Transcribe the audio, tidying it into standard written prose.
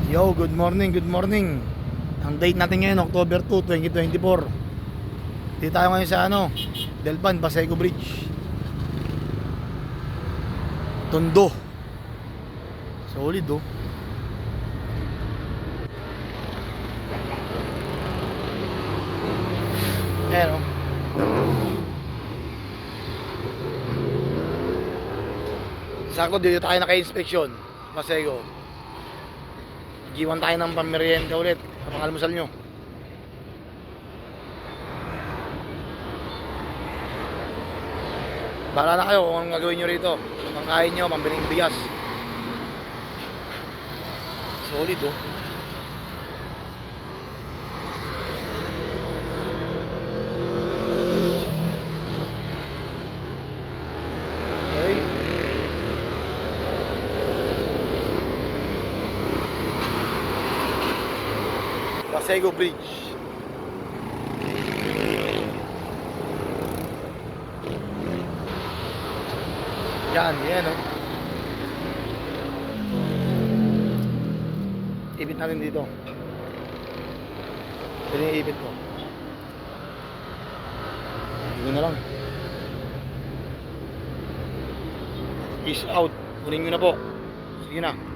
Yo, good morning, good morning. Ang date natin ngayon, October 2, 2024. Dito tayo ngayon sa Delpan, Pasego Bridge. Tondo. Solid oh. Ayan oh. Sakto dito tayo naka-inspection, Pasego. Giwan tayo ng pamerienda ulit, pang-almusal nyo. Bahala na kayo kung anong gagawin nyo rito. Pangkain nyo, pambiling bigas. Solid oh. Okay. Pasego Bridge. Yan oh. Ipit natin dito. Pwede yung ipit ko. Dito na lang. Peace out. Kunin nyo na po. Sige na.